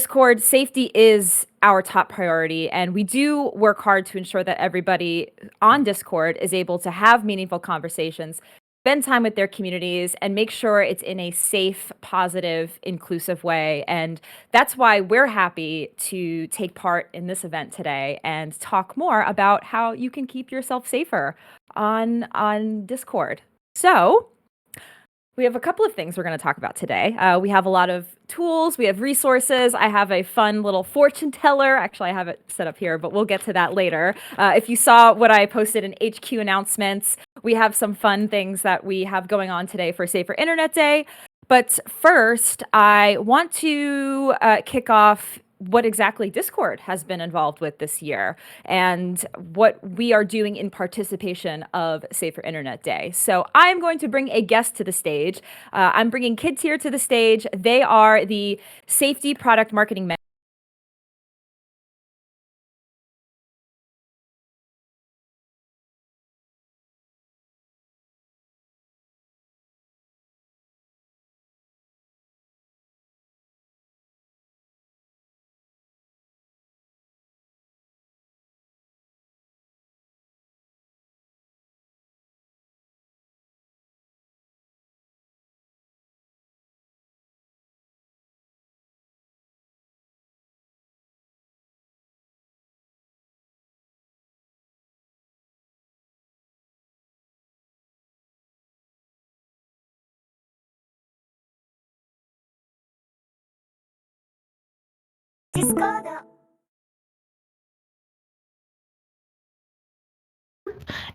Discord, safety is our top priority, and we do work hard to ensure that everybody on Discord is able to have meaningful conversations, spend time with their communities, and make sure it's in a safe, positive, inclusive way. And that's why we're happy to take part in this event today and talk more about how you can keep yourself safer on Discord. So, we have a couple of things we're going to talk about today. We have a lot of tools, we have resources. I have a fun little fortune teller. Actually, I have it set up here, but we'll get to that later. If you saw what I posted in HQ announcements, we have some fun things that we have going on today for Safer Internet Day. But first, I want to kick off what exactly Discord has been involved with this year and what we are doing in participation of Safer Internet Day. So I'm going to bring a guest to the stage. I'm bringing kids here to the stage. They are the Safety Product Marketing Manager.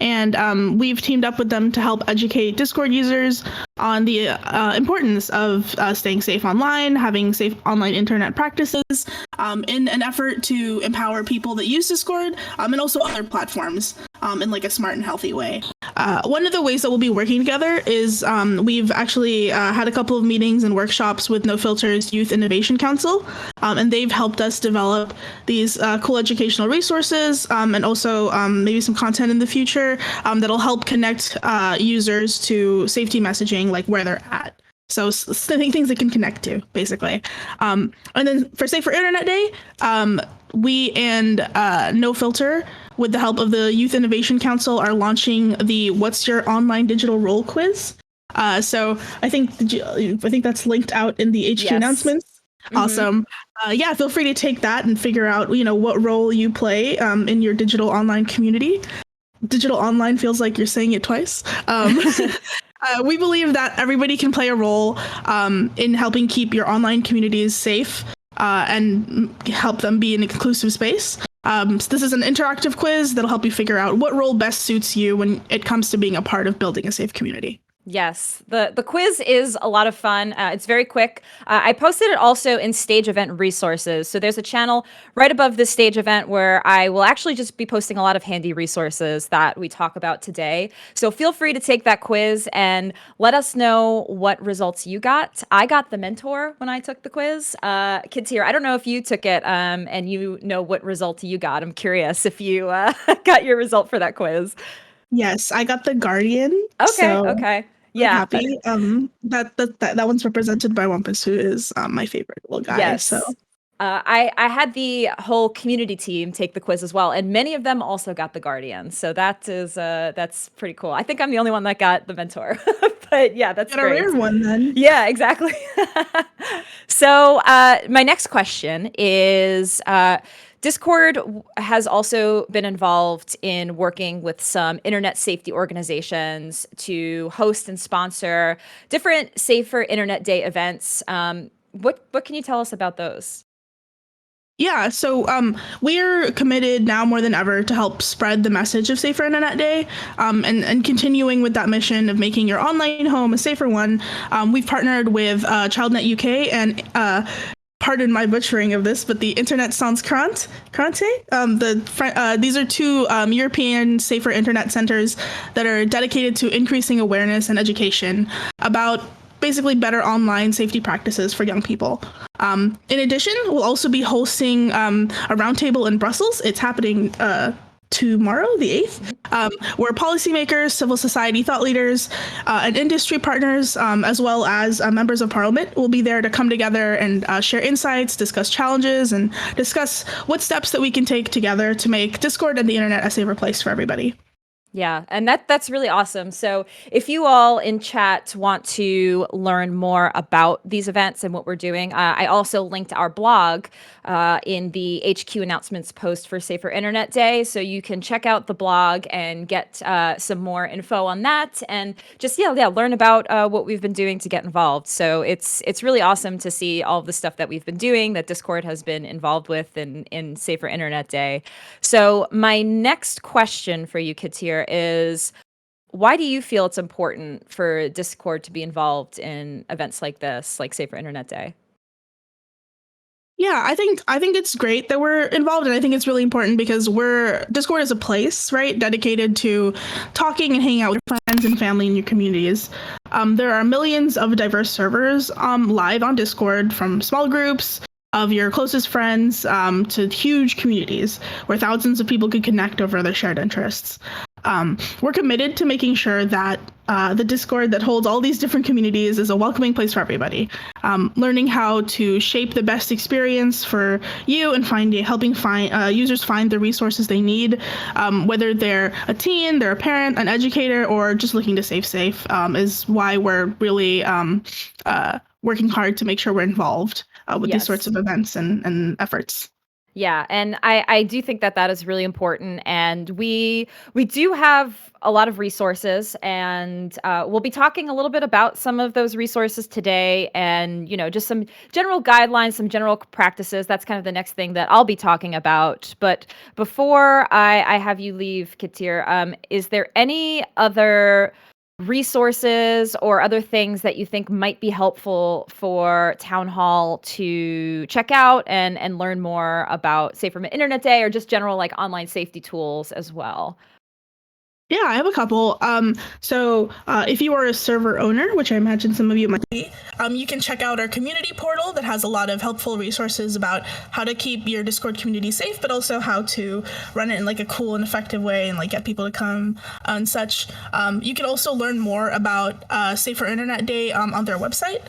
And we've teamed up with them to help educate Discord users on the importance of staying safe online, having safe online internet practices, in an effort to empower people that use Discord and also other platforms in like a smart and healthy way. One of the ways that we'll be working together is we've actually had a couple of meetings and workshops with No Filter's Youth Innovation Council, and they've helped us develop these cool educational resources and also maybe some content in the future that'll help connect users to safety messaging, like where they're at. So things they can connect to, basically. And then for Safer Internet Day, we and No Filter, with the help of the Youth Innovation Council, are launching the What's Your Online Digital Role quiz. So I think that's linked out in the HQ announcements. Mm-hmm. Awesome. Yeah, feel free to take that and figure out, what role you play in your digital online community. Digital online feels like you're saying it twice. We believe that everybody can play a role in helping keep your online communities safe and help them be an inclusive space. So this is an interactive quiz that'll help you figure out what role best suits you when it comes to being a part of building a safe community. Yes, the quiz is a lot of fun. It's very quick. I posted it also in stage event resources. So there's a channel right above this stage event where I will actually just be posting a lot of handy resources that we talk about today. So feel free to take that quiz and let us know what results you got. I got the mentor when I took the quiz. Kids here, I don't know if you took it and you know what result you got. I'm curious if you got your result for that quiz. Yes, I got the Guardian. Okay. Yeah. Happy. That one's represented by Wampus, who is my favorite little guy. Yes. So I had the whole community team take the quiz as well, and many of them also got the Guardian. So that's pretty cool. I think I'm the only one that got the mentor, but yeah, that's great. A rare one then. Yeah, exactly. So my next question is. Discord has also been involved in working with some internet safety organizations to host and sponsor different Safer Internet Day events. What can you tell us about those? Yeah, so we're committed now more than ever to help spread the message of Safer Internet Day, and continuing with that mission of making your online home a safer one. We've partnered with ChildNet UK and pardon my butchering of this, but the Internet Sans Krante. These are two European safer internet centers that are dedicated to increasing awareness and education about basically better online safety practices for young people. In addition, we'll also be hosting a roundtable in Brussels. It's happening tomorrow, the 8th, where policymakers, civil society thought leaders, and industry partners, as well as members of parliament, will be there to come together and share insights, discuss challenges, and discuss what steps that we can take together to make Discord and the internet a safer place for everybody. Yeah, and that's really awesome. So if you all in chat want to learn more about these events and what we're doing, I also linked our blog in the HQ announcements post for Safer Internet Day. So you can check out the blog and get some more info on that, and just learn about what we've been doing to get involved. So it's really awesome to see all of the stuff that we've been doing, that Discord has been involved with in Safer Internet Day. So my next question for you kids here is, why do you feel it's important for Discord to be involved in events like this, like Safer Internet Day? Yeah, I think it's great that we're involved, and I think it's really important because Discord is a place, right, dedicated to talking and hanging out with your friends and family in your communities. There are millions of diverse servers live on Discord, from small groups of your closest friends to huge communities where thousands of people could connect over their shared interests. We're committed to making sure that the Discord that holds all these different communities is a welcoming place for everybody. Learning how to shape the best experience for you and helping users find the resources they need, whether they're a teen, they're a parent, an educator, or just looking to stay safe, is why we're really working hard to make sure we're involved with these sorts of events and efforts. Yeah, and I do think that is really important, and we do have a lot of resources, and we'll be talking a little bit about some of those resources today, and just some general guidelines, some general practices. That's kind of the next thing that I'll be talking about. But before I have you leave, Katir, is there any other resources or other things that you think might be helpful for Town Hall to check out and learn more about Safer Internet Day, or just general like online safety tools as well? Yeah, I have a couple. So if you are a server owner, which I imagine some of you might be, you can check out our community portal that has a lot of helpful resources about how to keep your Discord community safe, but also how to run it in like a cool and effective way and like get people to come and such. You can also learn more about Safer Internet Day on their website.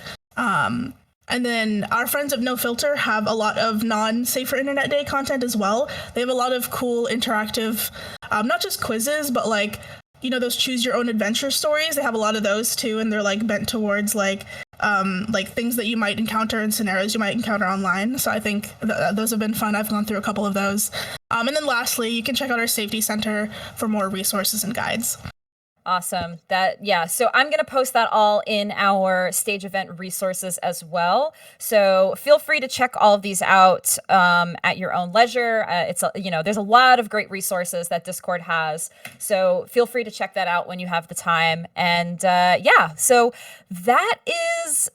And then our friends of No Filter have a lot of non-Safer Internet Day content as well. They have a lot of cool interactive, not just quizzes, but like, those choose your own adventure stories. They have a lot of those too, and they're like bent towards like things that you might encounter in scenarios you might encounter online. So I think those have been fun. I've gone through a couple of those. And then lastly, you can check out our safety center for more resources and guides. Awesome. So I'm going to post that all in our stage event resources as well. So feel free to check all of these out at your own leisure. There's a lot of great resources that Discord has. So feel free to check that out when you have the time. And so that's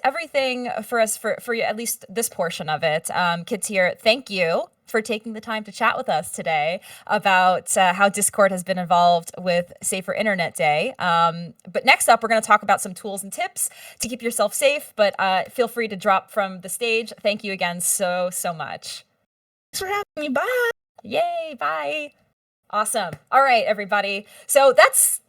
everything for us for you, at least this portion of it. Kids here, thank you for taking the time to chat with us today about how Discord has been involved with Safer Internet Day. But next up, we're going to talk about some tools and tips to keep yourself safe, but feel free to drop from the stage. Thank you again so much. Thanks for having me. Bye. Yay, bye. Awesome. All right, everybody. So that's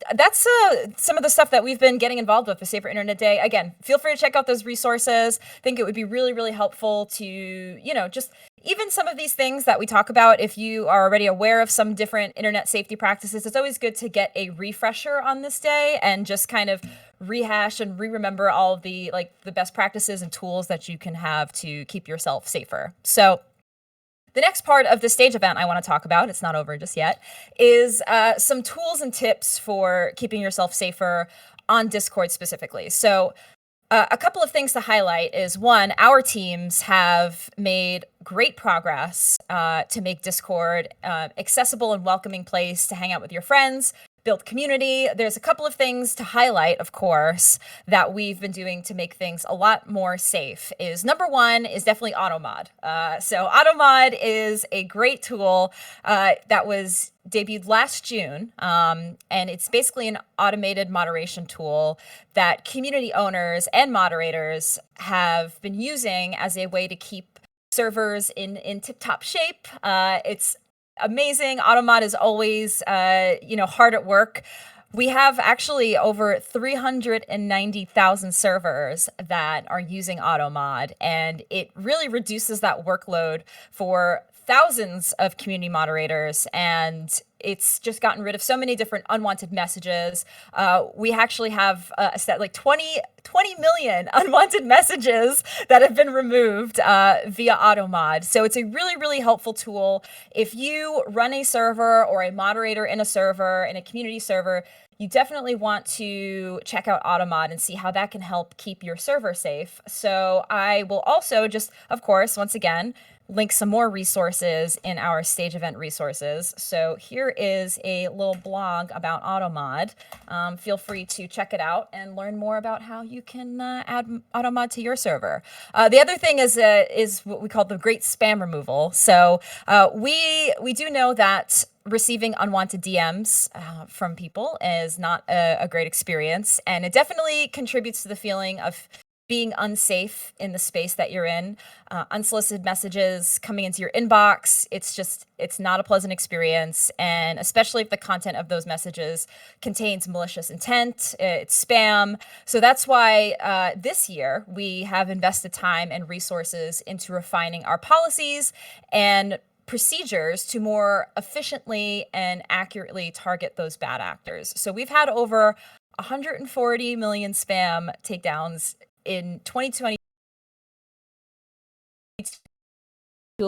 some of the stuff that we've been getting involved with Safer Internet Day. Again, feel free to check out those resources. I think it would be really, really helpful to, just even some of these things that we talk about. If you are already aware of some different internet safety practices, it's always good to get a refresher on this day and just kind of rehash and remember all of the best practices and tools that you can have to keep yourself safer. So the next part of the stage event I want to talk about, it's not over just yet, is some tools and tips for keeping yourself safer on Discord specifically. So a couple of things to highlight is, one, our teams have made great progress to make Discord accessible and welcoming place to hang out with your friends, build community. There's a couple of things to highlight, of course, that we've been doing to make things a lot more safe. Is number one is definitely AutoMod. So AutoMod is a great tool that was debuted last June, and it's basically an automated moderation tool that community owners and moderators have been using as a way to keep servers in tip-top shape. It's amazing. Automod is always, hard at work. We have actually over 390,000 servers that are using AutoMod, and it really reduces that workload for thousands of community moderators, and it's just gotten rid of so many different unwanted messages. We actually have a set like 20 million unwanted messages that have been removed via AutoMod. So it's a really, really helpful tool. If you run a server or a moderator in a server, in a community server, you definitely want to check out AutoMod and see how that can help keep your server safe. So I will also just, of course, once again, link some more resources in our stage event resources. So here is a little blog about AutoMod. Feel free to check it out and learn more about how you can add AutoMod to your server. The other thing is what we call the great spam removal. So we do know that receiving unwanted DMs from people is not a great experience, and it definitely contributes to the feeling of being unsafe in the space that you're in. Unsolicited messages coming into your inbox, it's not a pleasant experience, and especially if the content of those messages contains malicious intent, it's spam. So that's why this year we have invested time and resources into refining our policies and procedures to more efficiently and accurately target those bad actors. So we've had over 140 million spam takedowns in 2020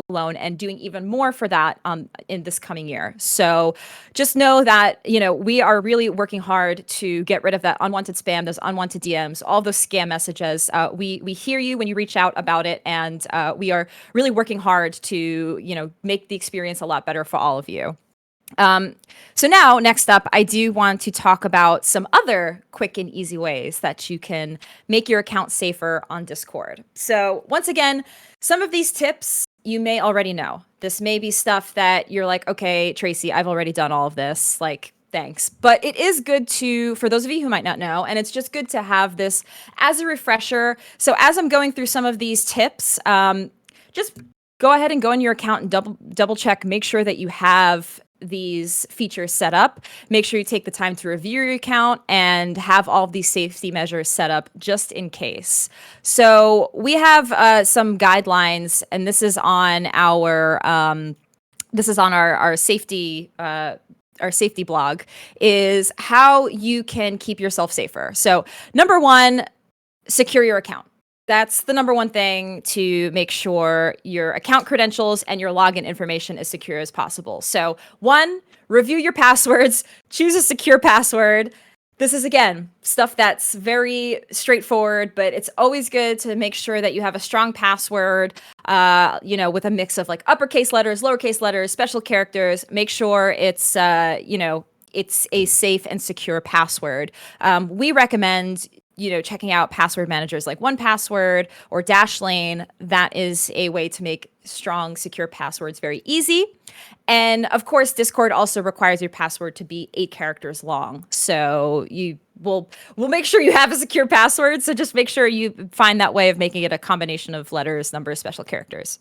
alone, and doing even more for that in this coming year. So just know that, we are really working hard to get rid of that unwanted spam, those unwanted DMs, all those scam messages. We hear you when you reach out about it, and we are really working hard to, make the experience a lot better for all of you. So now, next up, I do want to talk about some other quick and easy ways that you can make your account safer on Discord. So once again, some of these tips you may already know. This may be stuff that you're like, okay, Tracy, I've already done all of this. Like, thanks. But it is good for those of you who might not know, and it's just good to have this as a refresher. So as I'm going through some of these tips, just go ahead and go in your account and double check, make sure that you have these features set up. Make sure you take the time to review your account and have all of these safety measures set up just in case. So we have some guidelines, and this is on our safety blog, is how you can keep yourself safer. So number one, secure your account. That's the number one thing to make sure your account credentials and your login information is secure as possible. So one, review your passwords, choose a secure password. This is, again, stuff that's very straightforward, but it's always good to make sure that you have a strong password, with a mix of like uppercase letters, lowercase letters, special characters. Make sure it's, it's a safe and secure password. We recommend checking out password managers like 1Password or Dashlane. That is a way to make strong, secure passwords very easy. And of course, Discord also requires your password to be 8 characters long. So we'll make sure you have a secure password. So just make sure you find that way of making it a combination of letters, numbers, special characters.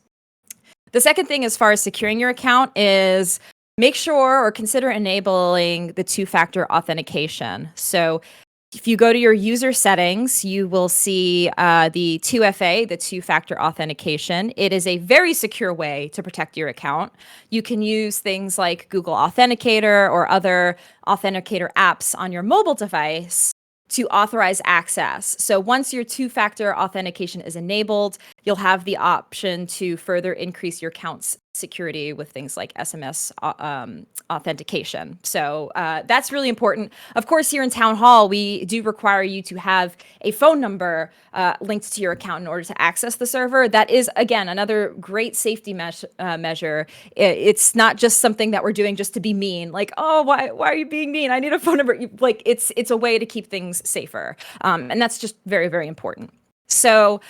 The second thing, as far as securing your account, is make sure or consider enabling the 2-factor authentication. So if you go to your user settings, you will see the 2FA, the 2-factor authentication. It is a very secure way to protect your account. You can use things like Google Authenticator or other authenticator apps on your mobile device to authorize access. So once your 2-factor authentication is enabled, you'll have the option to further increase your account's security with things like SMS authentication. So that's really important. Of course, here in Town Hall, we do require you to have a phone number linked to your account in order to access the server. That is, again, another great safety measure. It's not just something that we're doing just to be mean, like, oh, why are you being mean? I need a phone number. Like, it's a way to keep things safer. And that's just very, very important. So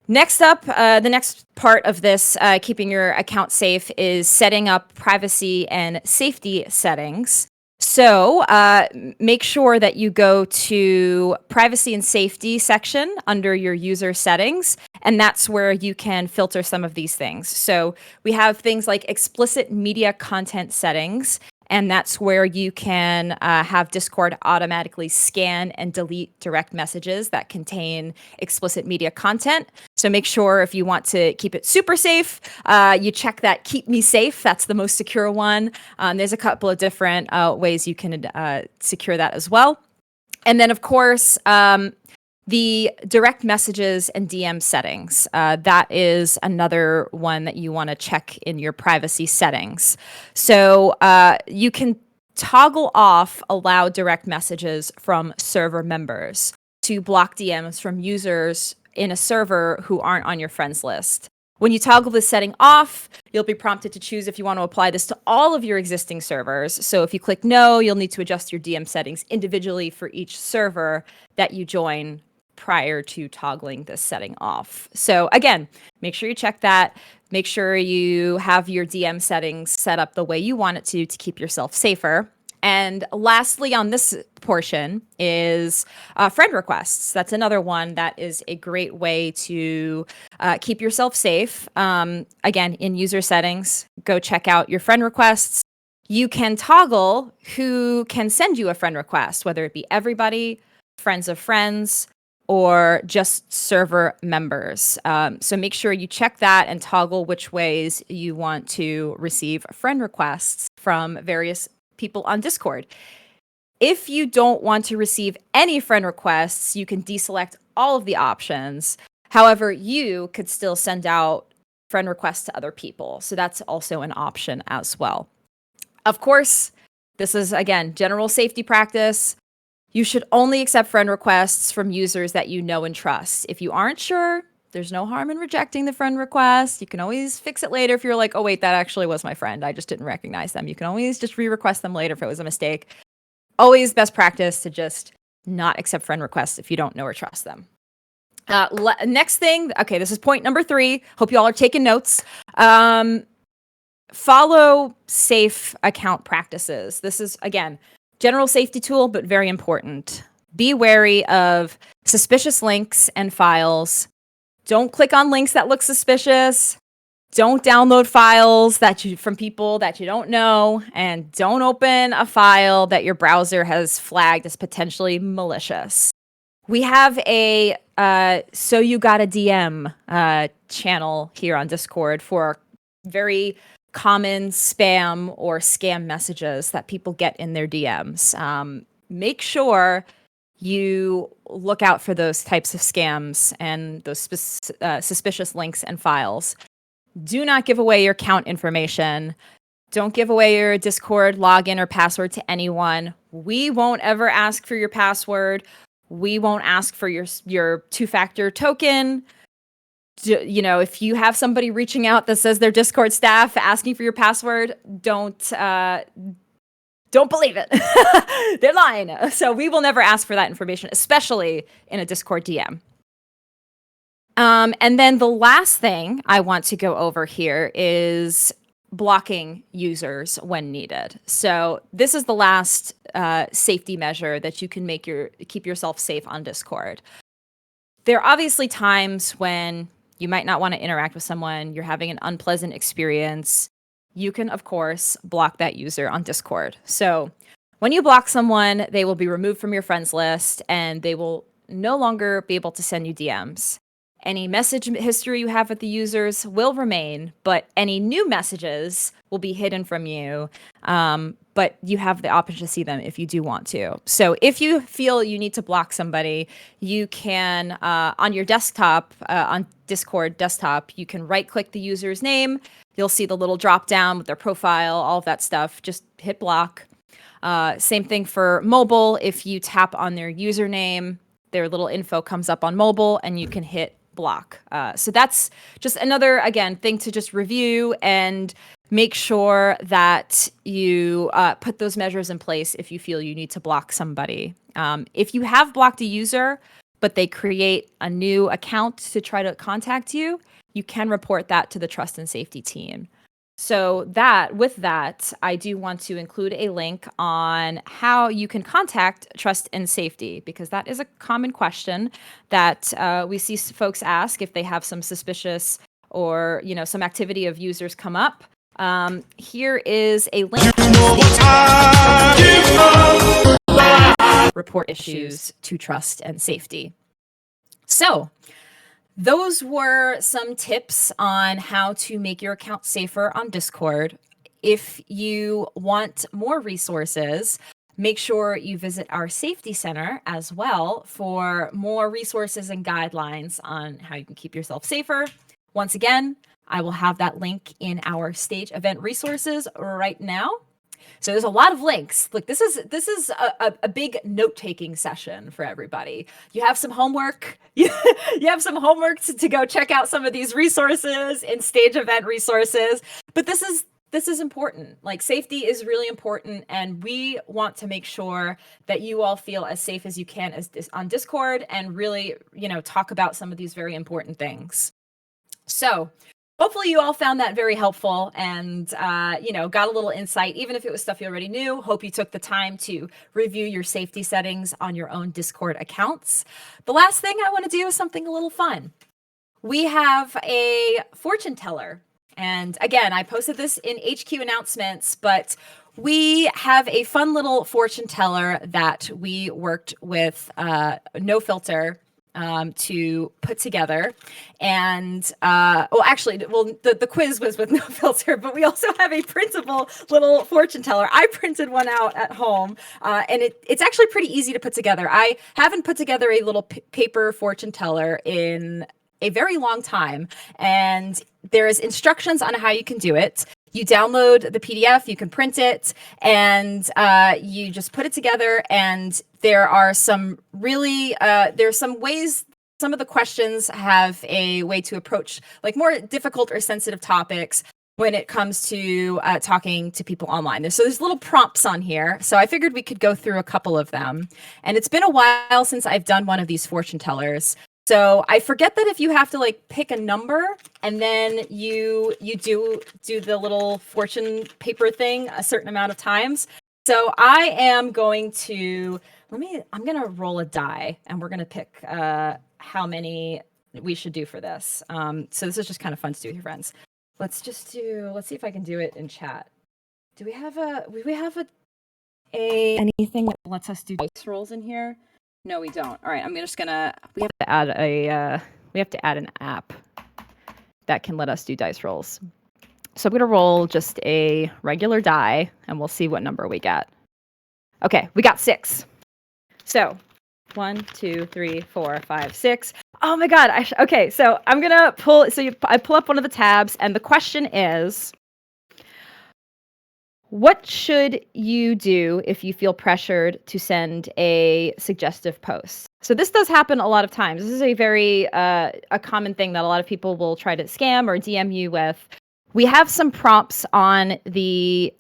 next up, the next part of this, keeping your account safe, is setting up privacy and safety settings. So make sure that you go to privacy and safety section under your user settings, and that's where you can filter some of these things. So we have things like explicit media content settings, and that's where you can have Discord automatically scan and delete direct messages that contain explicit media content. So make sure if you want to keep it super safe, you check that keep me safe. That's the most secure one. There's a couple of different ways you can secure that as well. And then, of course, the direct messages and DM settings. That is another one that you want to check in your privacy settings. So you can toggle off allow direct messages from server members to block DMs from users in a server who aren't on your friends list. When you toggle this setting off, you'll be prompted to choose if you want to apply this to all of your existing servers. So if you click no, you'll need to adjust your DM settings individually for each server that you join prior to toggling this setting off. So again, make sure you check that. Make sure you have your DM settings set up the way you want it to keep yourself safer. And lastly, on this portion is friend requests. That's another one that is a great way to keep yourself safe. Again, in user settings, go check out your friend requests. You can toggle who can send you a friend request, whether it be everybody, friends of friends, or just server members. So make sure you check that and toggle which ways you want to receive friend requests from various people on Discord. If you don't want to receive any friend requests, you can deselect all of the options. However, you could still send out friend requests to other people. So that's also an option as well. Of course, this is, again, general safety practice. You should only accept friend requests from users that you know and trust. If you aren't sure, there's no harm in rejecting the friend request. You can always fix it later if you're like, oh, wait, that actually was my friend. I just didn't recognize them. You can always just re-request them later if it was a mistake. Always best practice to just not accept friend requests if you don't know or trust them. Next thing, okay, this is point number 3. Hope you all are taking notes. Follow safe account practices. This is, again, general safety tool, but very important. Be wary of suspicious links and files. Don't click on links that look suspicious. Don't download files from people that you don't know, and don't open a file that your browser has flagged as potentially malicious. We have a So You Got a DM channel here on Discord for very common spam or scam messages that people get in their DMs. Make sure you look out for those types of scams and those suspicious links and files. Do not give away your account information. Don't give away your Discord login or password to anyone. We won't ever ask for your password. We won't ask for your two-factor token. If you have somebody reaching out that says they're Discord staff asking for your password, don't believe it. They're lying. So we will never ask for that information, especially in a Discord DM. And then the last thing I want to go over here is blocking users when needed. So this is the last safety measure that you can keep yourself safe on Discord. There are obviously times when you might not want to interact with someone, you're having an unpleasant experience. You can, of course, block that user on Discord. So when you block someone, they will be removed from your friends list and they will no longer be able to send you DMs. Any message history you have with the users will remain, but any new messages will be hidden from you. But you have the option to see them if you do want to. So if you feel you need to block somebody, you can, on your desktop, on Discord desktop, you can right-click the user's name. You'll see the little drop-down with their profile, all of that stuff. Just hit block. Same thing for mobile. If you tap on their username, their little info comes up on mobile, and you can hit block. So that's just another, again, thing to just review and make sure that you put those measures in place if you feel you need to block somebody. If you have blocked a user, but they create a new account to try to contact you, you can report that to the trust and safety team. So with that, I do want to include a link on how you can contact Trust and Safety, because that is a common question that we see folks ask if they have some suspicious or, some activity of users come up. Here is a link to report issues to Trust and Safety. So those were some tips on how to make your account safer on Discord. If you want more resources, make sure you visit our safety center as well for more resources and guidelines on how you can keep yourself safer. Once again, I will have that link in our stage event resources right now. So there's a lot of links. Look, this is a big note-taking session for everybody. You have some homework. You have some homework to go check out some of these resources and stage event resources. But this is important. Like, safety is really important, and we want to make sure that you all feel as safe as you can on Discord, and really, talk about some of these very important things. So hopefully you all found that very helpful and, got a little insight, even if it was stuff you already knew. Hope you took the time to review your safety settings on your own Discord accounts. The last thing I want to do is something a little fun. We have a fortune teller. And again, I posted this in HQ announcements, but we have a fun little fortune teller that we worked with No Filter to put together. And the quiz was with No Filter, but we also have a printable little fortune teller. I printed one out at home, and it's actually pretty easy to put together. I haven't put together a little paper fortune teller in a very long time, and there's instructions on how you can do it. You download the PDF, you can print it, and you just put it together. And there are some there's some ways. Some of the questions have a way to approach like more difficult or sensitive topics when it comes to talking to people online. So there's little prompts on here. So I figured we could go through a couple of them. And it's been a while since I've done one of these fortune tellers. So I forget that if you have to like pick a number and then you do the little fortune paper thing a certain amount of times. So I am going to I'm going to roll a die, and we're going to pick how many we should do for this. So this is just kind of fun to do with your friends. Let's see if I can do it in chat. Do we have anything that lets us do dice rolls in here? No, we don't. All right, we have to add an app that can let us do dice rolls. So I'm going to roll just a regular die, and we'll see what number we get. Okay, we got 6. So 1, 2, 3, 4, 5, 6. Oh my God. Okay, so I'm going to pull. So I pull up one of the tabs, and the question is, what should you do if you feel pressured to send a suggestive post? So this does happen a lot of times. This is a very a common thing that a lot of people will try to scam or DM you with. We have some prompts on the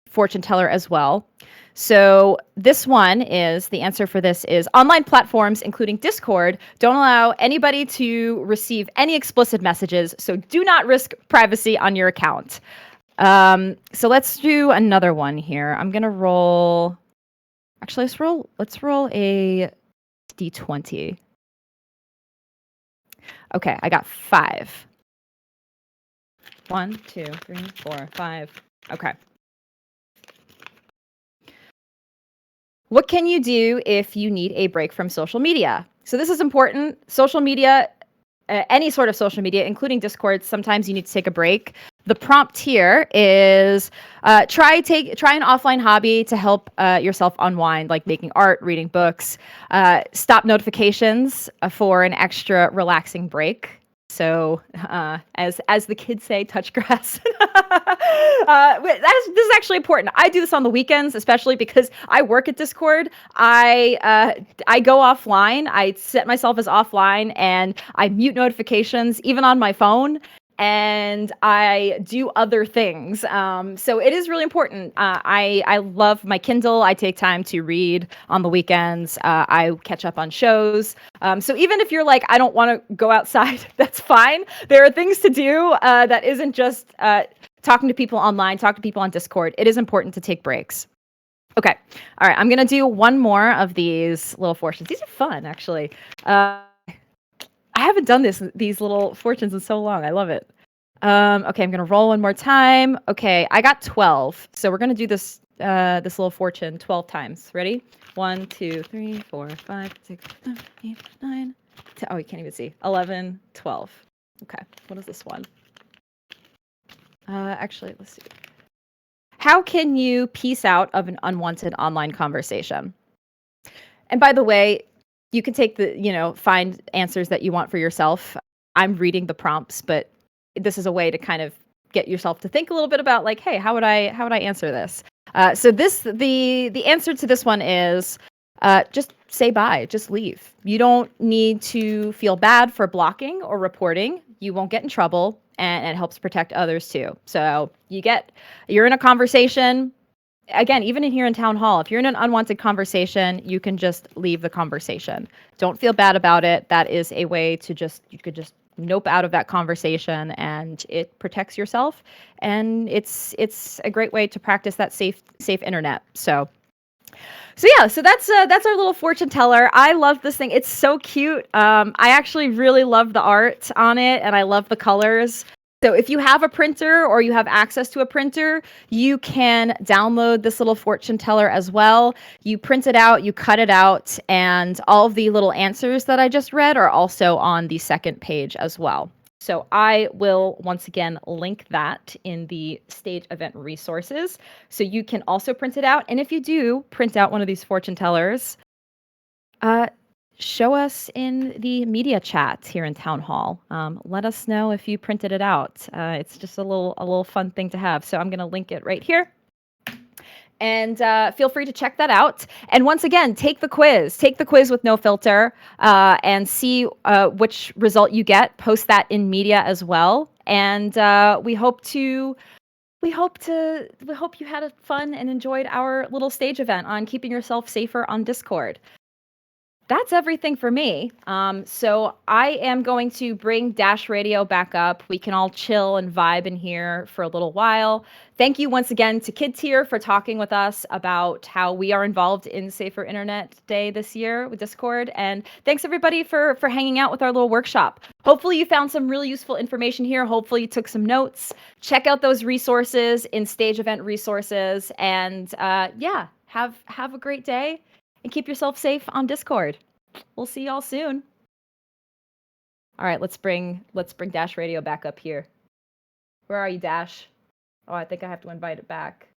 fortune teller as well. So this one is, the answer for this is, online platforms, including Discord, don't allow anybody to receive any explicit messages, so do not risk privacy on your account. So let's do another one here. I'm going to roll, actually, let's roll a D20. Okay, I got 5. 1, 2, 3, 4, 5. Okay. What can you do if you need a break from social media? So this is important. Social media, any sort of social media, including Discord, sometimes you need to take a break. The prompt here is try an offline hobby to help yourself unwind, like making art, reading books. Stop notifications for an extra relaxing break. So as the kids say, touch grass. This is actually important. I do this on the weekends, especially because I work at Discord. I go offline. I set myself as offline, and I mute notifications, even on my phone. and I do other things. So it is really important. I love my Kindle. I take time to read on the weekends. I catch up on shows. So even if you're like, I don't want to go outside, that's fine. There are things to do that isn't just talking to people online, talk to people on Discord. It is important to take breaks. Okay. All right. I'm going to do one more of these little fortunes. These are fun, actually. I haven't done these little fortunes in so long. I love it. Okay, I'm gonna roll one more time. Okay, I got 12. So we're gonna do this this little fortune 12 times. Ready? 1, 2, 3, 4, 5, 6, 7, 8, 9, 10. Oh, you can't even see. 11, 12. Okay, what is this one? Actually, let's see. How can you piece out of an unwanted online conversation? And by the way, you can take find answers that you want for yourself. I'm reading the prompts, but this is a way to kind of get yourself to think a little bit about like, hey, how would I answer this? So the answer to this one is just say bye, just leave. You don't need to feel bad for blocking or reporting. You won't get in trouble, and it helps protect others too. So you're in a conversation. Again, even in here in town hall, if you're in an unwanted conversation, you can just leave the conversation. Don't feel bad about it. That is a way to you could just nope out of that conversation, and it protects yourself. And it's a great way to practice that safe internet. So yeah, so that's our little fortune teller. I love this thing. It's so cute. I actually really love the art on it, and I love the colors. So if you have a printer or you have access to a printer, you can download this little fortune teller as well. You print it out, you cut it out, and all of the little answers that I just read are also on the second page as well. So I will once again link that in the stage event resources. So you can also print it out. And if you do print out one of these fortune tellers, show us in the media chat here in Town Hall. Let us know if you printed it out. It's just a little fun thing to have. So I'm going to link it right here. And feel free to check that out. And once again, take the quiz. Take the quiz with no filter and see which result you get. Post that in media as well. And we hope you had fun and enjoyed our little stage event on keeping yourself safer on Discord. That's everything for me. So I am going to bring Dash Radio back up. We can all chill and vibe in here for a little while. Thank you once again to Kids Here for talking with us about how we are involved in Safer Internet Day this year with Discord. And thanks everybody for hanging out with our little workshop. Hopefully you found some really useful information here. Hopefully you took some notes. Check out those resources in stage event resources. And yeah, have a great day. And keep yourself safe on Discord. We'll see y'all soon. All right, let's bring Dash Radio back up here. Where are you, Dash? Oh, I think I have to invite it back.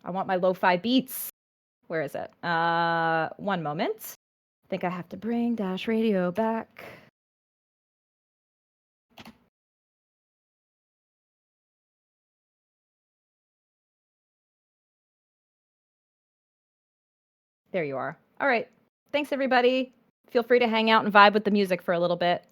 I want my lo-fi beats. Where is it? One moment. I think I have to bring Dash Radio back. There you are. All right. Thanks, everybody. Feel free to hang out and vibe with the music for a little bit.